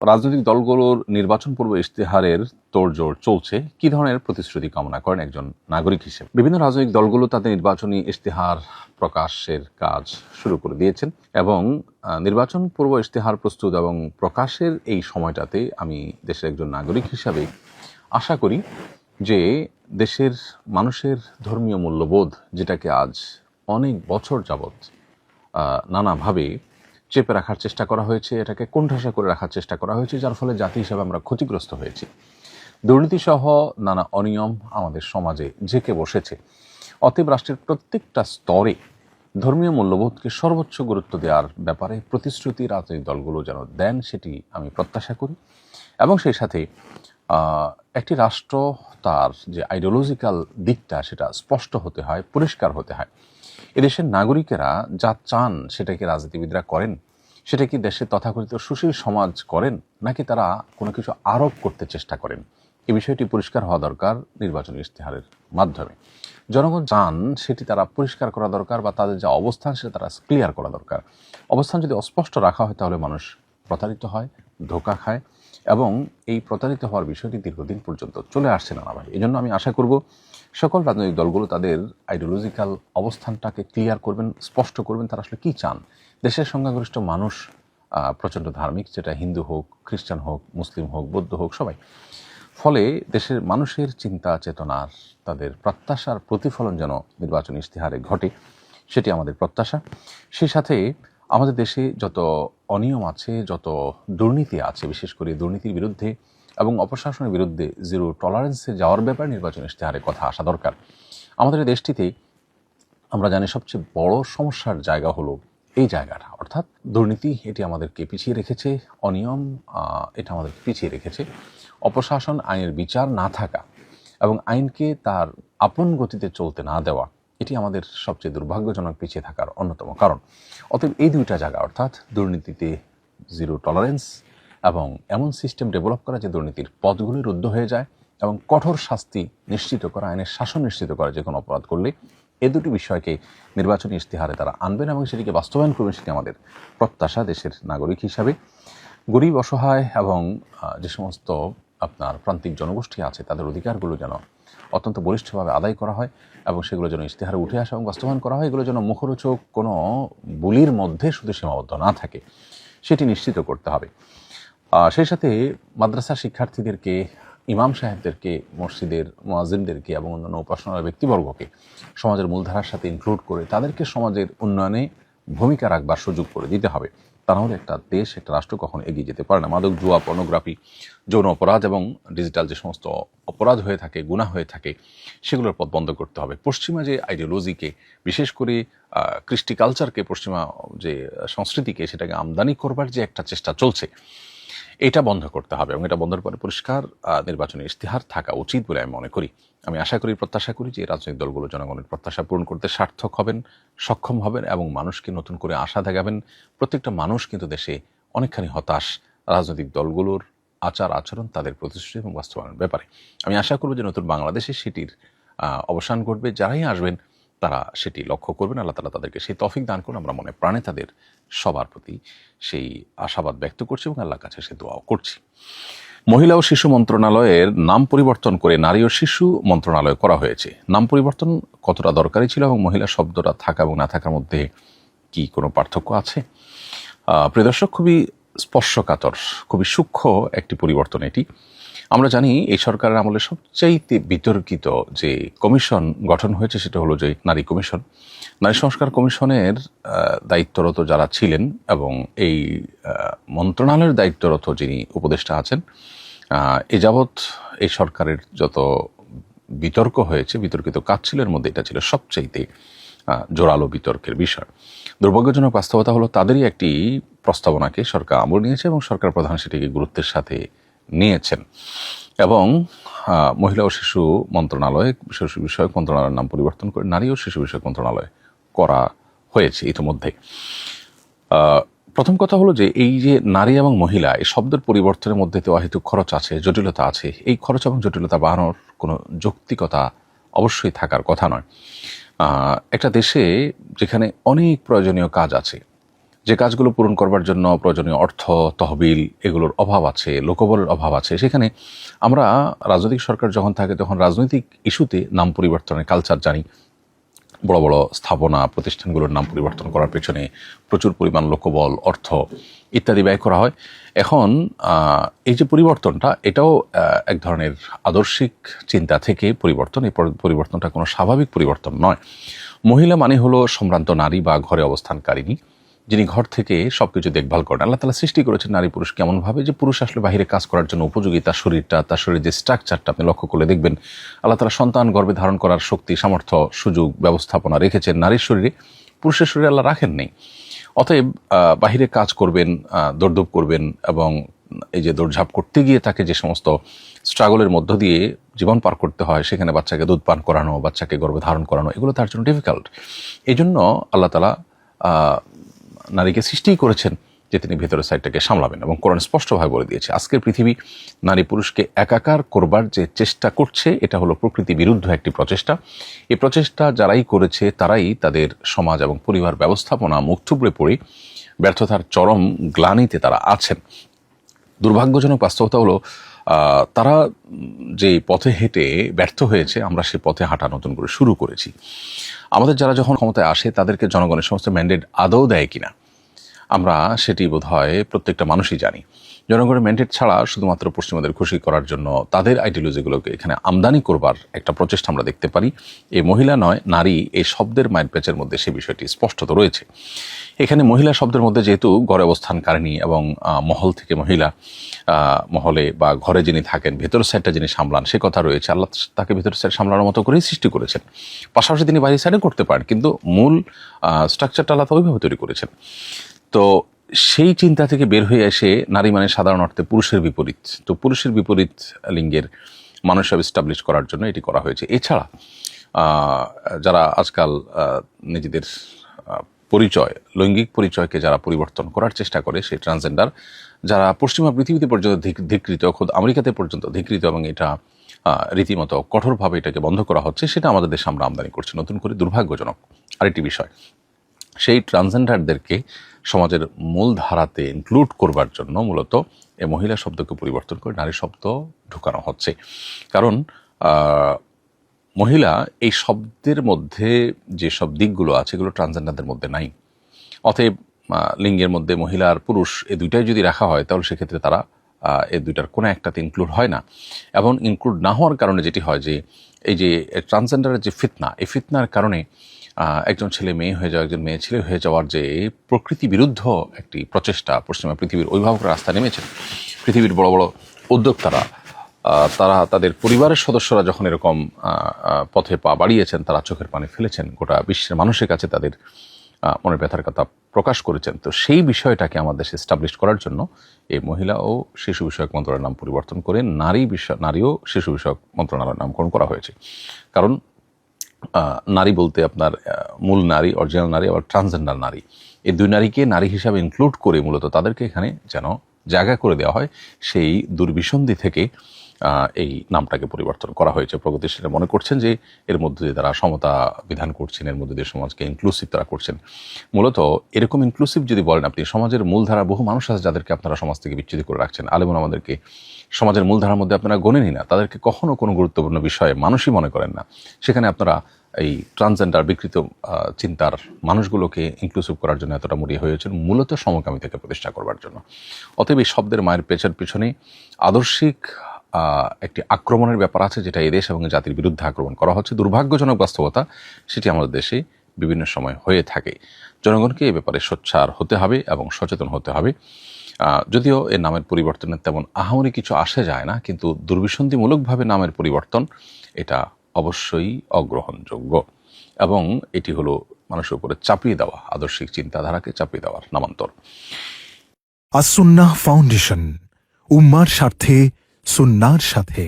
রাজনৈতিক দলগুলোর নির্বাচন পূর্ব ইশতেহারের তোড়জোড় চলছে। কি ধরনের প্রতিশ্রুতি কামনা করেন একজন নাগরিক হিসেবে? বিভিন্ন রাজনৈতিক দলগুলো তাদের নির্বাচনী ইশতেহার প্রকাশের কাজ শুরু করে দিয়েছেন এবং নির্বাচন পূর্ব ইশতেহার প্রস্তুত এবং প্রকাশের এই সময়টাতে আমি দেশের একজন নাগরিক হিসাবে আশা করি যে দেশের মানুষের ধর্মীয় মূল্যবোধ, যেটাকে আজ অনেক বছর যাবৎ নানাভাবে চেপে রাখার চেষ্টা করা হয়েছে, এটাকে কোণঠাসা করে রাখার চেষ্টা করা হয়েছে, যার ফলে জাতি হিসাবে আমরা ক্ষতিগ্রস্ত হয়েছি। দুর্নীতিসহ নানা অনিয়ম আমাদের সমাজে জেঁকে বসেছে। অতএব রাষ্ট্রের প্রত্যেকটা স্তরে ধর্মীয় মূল্যবোধকে সর্বোচ্চ গুরুত্ব দেওয়ার ব্যাপারে প্রতিশ্রুতি রাজনৈতিক দলগুলো যেন দেন, সেটি আমি প্রত্যাশা করি। এবং সেই সাথে একটি রাষ্ট্র তার যে আইডিওলজিক্যাল দিকটা, সেটা স্পষ্ট হতে হয়, পরিষ্কার হতে হয়। এদেশের নাগরিকেরা যা চান সেটা কি রাজনীতিবিদরা করেন? সেটা কি দেশের তথাকথিত সুশীল সমাজ করেন, নাকি তারা কোনো কিছু আরোপ করতে চেষ্টা করেন? এই বিষয়টি পরিষ্কার হওয়া দরকার নির্বাচনী ইশতেহারের মাধ্যমে। জনগণ চান সেটি তারা পরিষ্কার করা দরকার, বা তাদের যা অবস্থান সেটা তারা ক্লিয়ার করা দরকার। অবস্থান যদি অস্পষ্ট রাখা হয় তাহলে মানুষ প্রতারিত হয়, ধোঁকা খায়, এবং এই প্রতারিত হওয়ার বিষয়টি দীর্ঘদিন পর্যন্ত চলে আসছে নানাভাবে। এই জন্য আমি আশা করব সকল রাজনৈতিক দলগুলো তাদের আইডিওলজিক্যাল অবস্থানটাকে ক্লিয়ার করবেন, স্পষ্ট করবেন তারা আসলে কী চান। দেশের সংখ্যাগরিষ্ঠ মানুষ প্রচণ্ড ধার্মিক, যেটা হিন্দু হোক, খ্রিস্টান হোক, মুসলিম হোক, বৌদ্ধ হোক, সবাই। ফলে দেশের মানুষের চিন্তা চেতনার, তাদের প্রত্যাশার প্রতিফলন যেন নির্বাচনী ইশতেহারে ঘটে, সেটি আমাদের প্রত্যাশা। সেই সাথে আমাদের দেশে যত অনিয়ম আছে, যত দুর্নীতি আছে, বিশেষ করে দুর্নীতির বিরুদ্ধে এবং অপশাসনের বিরুদ্ধে জিরো টলারেন্সে যাওয়ার ব্যাপারে নির্বাচনী ইশতেহারে কথা আসা দরকার। আমাদের দেশটিতে আমরা জানি সবচেয়ে বড় সমস্যার জায়গা হলো এই জায়গাটা, অর্থাৎ দুর্নীতি। এটি আমাদেরকে পিছিয়ে রেখেছে, অনিয়ম এটা আমাদেরকে পিছিয়ে রেখেছে, অপশাসন, আইনের বিচার না থাকা এবং আইনকে তার আপন গতিতে চলতে না দেওয়া, এটি আমাদের সবচেয়ে দুর্ভাগ্যজনক পিছিয়ে থাকার অন্যতম কারণ। অতএব এই দুইটা জায়গা, অর্থাৎ দুর্নীতিতে জিরো টলারেন্স এবং এমন সিস্টেম ডেভেলপ করা যে দুর্নীতির পথগুলি রুদ্ধ হয়ে যায়, এবং কঠোর শাস্তি নিশ্চিত করা, আইনের শাসন নিশ্চিত করা যে কোনো অপরাধ করলে, এই দুটি বিষয়কে নির্বাচনী ইশতেহারে তারা আনবেন এবং সেটিকে বাস্তবায়ন করবেন, সেটি আমাদের প্রত্যাশা দেশের নাগরিক হিসাবে। গরিব, অসহায় এবং যে সমস্ত আপনার প্রান্তিক জনগোষ্ঠী আছে, তাদের অধিকারগুলো যেন অত্যন্ত বলিষ্ঠভাবে আদায় করা হয় এবং সেগুলো যেন ইশতেহারে উঠে আসে এবং বাস্তবায়ন করা হয়। এগুলো যেন মুখরোচক কোনো বুলির মধ্যে শুধু সীমাবদ্ধ না থাকে, সেটি নিশ্চিত করতে হবে। সেই সাথে মাদ্রাসা শিক্ষার্থীদেরকে, ইমাম সাহেবদেরকে, মসজিদের মুয়াজ্জিনদেরকে এবং অন্যান্য উপাসনার ব্যক্তিবর্গকে সমাজের মূলধারার সাথে ইনক্লুড করে তাদেরকে সমাজের উন্নয়নে ভূমিকা রাখবার সুযোগ করে দিতে হবে। তা নাহলে একটা দেশ, একটা রাষ্ট্র কখনো এগিয়ে যেতে পারে না। মাদক, জুয়া, পর্নোগ্রাফি, যৌন অপরাধ এবং ডিজিটাল যে সমস্ত অপরাধ হয়ে থাকে, গুনাহ হয়ে থাকে, সেগুলোর পথ বন্ধ করতে হবে। পশ্চিমা যে আইডিওলজিকে, বিশেষ করে কৃষ্টি কালচারকে, পশ্চিমা যে সংস্কৃতিকে, সেটাকে আমদানি করবার যে একটা চেষ্টা চলছে, এটা বন্ধ করতে হবে এবং এটা বন্ধের পরে পরিষ্কার নির্বাচনী ইশতেহার থাকা উচিত বলে আমি মনে করি। আমি আশা করি, প্রত্যাশা করি যে রাজনৈতিক দলগুলো জনগণের প্রত্যাশা পূরণ করতে সার্থক হবেন, সক্ষম হবেন এবং মানুষকে নতুন করে আশা দেখাবেন। প্রত্যেকটা মানুষ কিন্তু দেশে অনেকখানি হতাশ রাজনৈতিক দলগুলোর আচার আচরণ, তাদের প্রতিশ্রুতি এবং বাস্তবায়নের ব্যাপারে। আমি আশা করব যে নতুন বাংলাদেশে সেটির অবসান ঘটবে। যারাই আসবেন তারা সেটি লক্ষ্য করবেন। আল্লাহ তাআলা তাদেরকে সেই তৌফিক দান করুন। আমরা মনে প্রাণে তাদের সবার প্রতি সেই আশাবাদ ব্যক্ত করছি এবং আল্লাহর কাছে সে দোয়াও করছি। মহিলা ও শিশু মন্ত্রণালয়ের নাম পরিবর্তন করে নারী ও শিশু মন্ত্রণালয় করা হয়েছে। নাম পরিবর্তন কতটা দরকারি ছিল এবং মহিলা শব্দটা থাকা এবং না থাকার মধ্যে কি কোনো পার্থক্য আছে? প্রিয় দর্শক, খুবই স্পর্শকাতর, খুবই সূক্ষ্ম একটি পরিবর্তন এটি। আমরা জানি এই সরকারের আমলে সবচাইতে বিতর্কিত যে কমিশন গঠন হয়েছে সেটা হলো যে নারী কমিশন। নারী সংস্কার কমিশনের দায়িত্বরত যারা ছিলেন এবং এই মন্ত্রণালয়ের দায়িত্বরত যিনি উপদেষ্টা আছেন, এ যাবৎ এই সরকারের যত বিতর্ক হয়েছে, বিতর্কিত কাজ ছিল, এর মধ্যে এটা ছিল সবচাইতে জোরালো বিতর্কের বিষয়। দুর্ভাগ্যজনক বাস্তবতা হলো তাদেরই একটি প্রস্তাবনাকে সরকার আমল নিয়েছে এবং সরকার প্রধান সেটিকে গুরুত্বের সাথে নিয়েছেন এবং মহিলা ও শিশু মন্ত্রণালয়, শিশু বিষয়ক মন্ত্রণালয়ের নাম পরিবর্তন করে নারী ও শিশু বিষয়ক মন্ত্রণালয় করা হয়েছে ইতিমধ্যে। প্রথম কথা হলো যে এই যে নারী এবং মহিলা, এই শব্দের পরিবর্তনের মধ্যে তো অহেতুক খরচ আছে, জটিলতা আছে। এই খরচ এবং জটিলতা বাড়ানোর কোনো যৌক্তিকতা অবশ্যই থাকার কথা নয়। একটা দেশে যেখানে অনেক প্রয়োজনীয় কাজ আছে, যে কাজগুলো পূরণ করবার জন্য প্রয়োজনীয় অর্থ, তহবিল এগুলোর অভাব আছে, লোকবলের অভাব আছে, সেখানে আমরা রাজনৈতিক সরকার যখন থাকে তখন রাজনৈতিক ইস্যুতে নাম পরিবর্তনের কালচার জানি। বড় বড় স্থাপনা প্রতিষ্ঠানগুলোর নাম পরিবর্তন করার পেছনে প্রচুর পরিমাণ লোকবল, অর্থ ইত্যাদি ব্যয় করা হয়। এখন এই যে পরিবর্তনটা, এটাও এক ধরনের আদর্শিক চিন্তা থেকে পরিবর্তন। এই পরিবর্তনটা কোনো স্বাভাবিক পরিবর্তন নয়। মহিলা মানে হলো সম্ভ্রান্ত নারী বা ঘরে অবস্থানকারিণী, যিনি ঘর থেকে সবকিছু দেখভাল করেন। আল্লাহ তাআলা সৃষ্টি করেছেন নারী পুরুষ কেমনভাবে, যে পুরুষ আসলে বাহিরে কাজ করার জন্য উপযোগী, তার শরীরের যে স্ট্রাকচারটা আপনি লক্ষ্য করলে দেখবেন আল্লাহ তাআলা সন্তান গর্ভে ধারণ করার শক্তি, সামর্থ্য, সুযোগ, ব্যবস্থাপনা রেখেছেন নারীর শরীরে, পুরুষের শরীরে আল্লাহ রাখেন নেই। অতএব বাহিরে কাজ করবেন, দৌড়ধূপ করবেন, এবং এই যে দৌড়ঝাঁপ করতে গিয়ে তাকে যে সমস্ত স্ট্রাগলের মধ্য দিয়ে জীবন পার করতে হয়, সেখানে বাচ্চাকে দুধ পান করানো, বাচ্চাকে গর্ভে ধারণ করানো, এগুলো তার জন্য ডিফিকাল্ট। এই জন্য আল্লাহ তাআলা নারীকে সৃষ্টি করেছেন যে তিনি ভেতরের সাইডটাকে সামলাবেন, এবং কোরআন স্পষ্টভাবে বলে দিয়েছে আজকের পৃথিবী নারী পুরুষকে একাকার করবার যে চেষ্টা করছে, এটা হলো প্রকৃতি বিরুদ্ধ একটি প্রচেষ্টা। এই প্রচেষ্টা যারাই করেছে তারাই তাদের সমাজ এবং পরিবার ব্যবস্থাপনা মুখ থুবড়ে পড়ে ব্যর্থতার চরম গ্লানিতে তারা আছেন। দুর্ভাগ্যজনক বাস্তবতা হলো তারা যে পথে হেঁটে ব্যর্থ হয়েছে, আমরা সে পথে হাঁটা নতুন করে শুরু করেছি। আমাদের যারা যখন ক্ষমতায় আসে তাদেরকে জনগণের সমস্ত ম্যান্ডেট আদৌ দেয় কিনা আমরা সেটি বোধহয় প্রত্যেকটা মানুষই জানি। জনগণের ম্যান্ডেট ছাড়া শুধুমাত্র পশ্চিমাদের খুশি করার জন্য তাদের আইডিওলজিগুলোকে এখানে আমদানি করবার একটা প্রচেষ্টা আমরা দেখতে পারি। এই মহিলা নয় নারী এই শব্দের মায়ের পেঁচের মধ্যে সে বিষয়টি স্পষ্টত রয়েছে। এখানে মহিলা শব্দের মধ্যে যেহেতু ঘরে অবস্থানকারিণী এবং মহল থেকে মহিলা, মহলে বা ঘরে যিনি থাকেন ভেতর সাইডটা যিনি সামলান সে কথা রয়েছে। আল্লাহ তাকে ভেতর সাইড সামলানোর মতো করেই সৃষ্টি করেছেন, পাশাপাশি তিনি বাইরের সাইডে করতে পারেন, কিন্তু মূল স্ট্রাকচারটা আল্লাহ ওইভাবে তৈরি করেছেন। তো সেই চিন্তা থেকে বের হয়ে এসে নারী মানে সাধারণ অর্থে পুরুষের বিপরীত, তো পুরুষের বিপরীত লিঙ্গের মানুষ এস্টাবলিশ করার জন্য এটি করা হয়েছে। এছাড়া যারা আজকাল নিজেদের পরিচয়, লৈঙ্গিক পরিচয়কে যারা পরিবর্তন করার চেষ্টা করে, সেই ট্রান্সজেন্ডার যারা পশ্চিমা পৃথিবীতে পর্যন্ত ধিকৃত, খোদ আমেরিকাতে পর্যন্ত ধিকৃত, এবং এটা রীতিমতো কঠোরভাবে এটাকে বন্ধ করা হচ্ছে, সেটা আমাদের দেশে আমরা আমদানি করছি নতুন করে। দুর্ভাগ্যজনক আরেকটি বিষয়, সেই ট্রান্সজেন্ডারদেরকে সমাজের মূল ধারাতে ইনক্লুড করবার জন্য মূলত এই মহিলা শব্দকে পরিবর্তন করে নারী শব্দ ঢুকানো হচ্ছে। কারণ মহিলা এই শব্দের মধ্যে যেসব দিকগুলো আছে এগুলো ট্রান্সজেন্ডারদের মধ্যে নাই। অতএব লিঙ্গের মধ্যে মহিলা আর পুরুষ এই দুইটাই যদি রাখা হয় তাহলে সেক্ষেত্রে তারা এই দুইটার কোনো একটাতে ইনক্লুড হয় না। এবং ইনক্লুড না হওয়ার কারণে যেটি হয় যে এই যে ট্রান্সজেন্ডারের যে ফিতনা, এই ফিতনার কারণে একজন ছেলে মেয়ে হয়ে যাওয়া, একজন মেয়ে ছেলে হয়ে যাওয়ার যে প্রকৃতি বিরুদ্ধ একটি প্রচেষ্টা পশ্চিমা পৃথিবীর অভিভাবকরা রাস্তায় নেমেছেন। পৃথিবীর বড় বড় উদ্যোক্তারা তারা তাদের পরিবারের সদস্যরা যখন এরকম পথে পা বাড়িয়েছেন, তারা চোখের পানি ফেলেছেন, গোটা বিশ্বের মানুষের কাছে তাদের মনের ব্যথার কথা প্রকাশ করেছেন। তো সেই বিষয়টাকে আমাদের দেশে এস্টাবলিশ করার জন্য এই মহিলা ও শিশু বিষয়ক মন্ত্রণালয়ের নাম পরিবর্তন করে নারী ও শিশু বিষয়ক মন্ত্রণালয়ের নামকরণ করা হয়েছে। কারণ নারী বলতে আপনার মূল নারী, অরিজিনাল নারী, আবার ট্রান্সজেন্ডার নারী, এই দুই নারীকে নারী হিসাবে ইনক্লুড করে মূলত তাদেরকে এখানে যেন জায়গা করে দেওয়া হয়, সেই দুর্বিসন্ধি থেকে এই নামটাকে পরিবর্তন করা হয়েছে। প্রগতিশীলরা মনে করছেন যে এর মধ্যে দিয়ে তারা সমতা বিধান করছেন, এর মধ্যে দিয়ে সমাজকে ইনক্লুসিভ তারা করছেন। মূলত এরকম ইনক্লুসিভ যদি বলেন আপনি, সমাজের মূলধারা বহু মানুষ আছে যাদেরকে আপনারা সমাজ থেকে বিচ্ছিন্ন করে রাখছেন। আলেমন আমাদেরকে সমাজের মূলধারার মধ্যে আপনারা গণেনই না, তাদেরকে কখনো কোনো গুরুত্বপূর্ণ বিষয়ে মানুষই মনে করেন না। সেখানে আপনারা এই ট্রান্সজেন্ডার বিকৃত চিন্তার মানুষগুলোকে ইনক্লুসিভ করার জন্য এতটা মরিয়া হয়েছেন, মূলত সমকামিতাকে প্রতিষ্ঠা করবার জন্য। অতএব এই শব্দের মায়ের পেছার পিছনে আদর্শিক একটি আক্রমণের ব্যাপার আছে, যেটা এই দেশ এবং জাতির বিরুদ্ধে আক্রমণ করা হচ্ছে। দুর্ভাগ্যজনক বাস্তবতা, সেটি আমাদের দেশে বিভিন্ন সময় হয়ে থাকে। জনগণকে এ ব্যাপারে সোচ্চার হতে হবে এবং সচেতন হতে হবে। যদিও এর নামের পরিবর্তনের তেমন আহামরি কিছু আসে যায় না, কিন্তু দুর্বিসন্ধিমূলকভাবে নামের পরিবর্তন এটা অবশ্যই অগ্রহণযোগ্য, এবং এটি হলো মানুষের উপরে চাপিয়ে দেওয়া, আদর্শিক চিন্তাধারাকে চাপিয়ে দেওয়ার নামান্তর। আস-সুন্নাহ ফাউন্ডেশন, উম্মার স্বার্থে সুন্নাহর সাথে।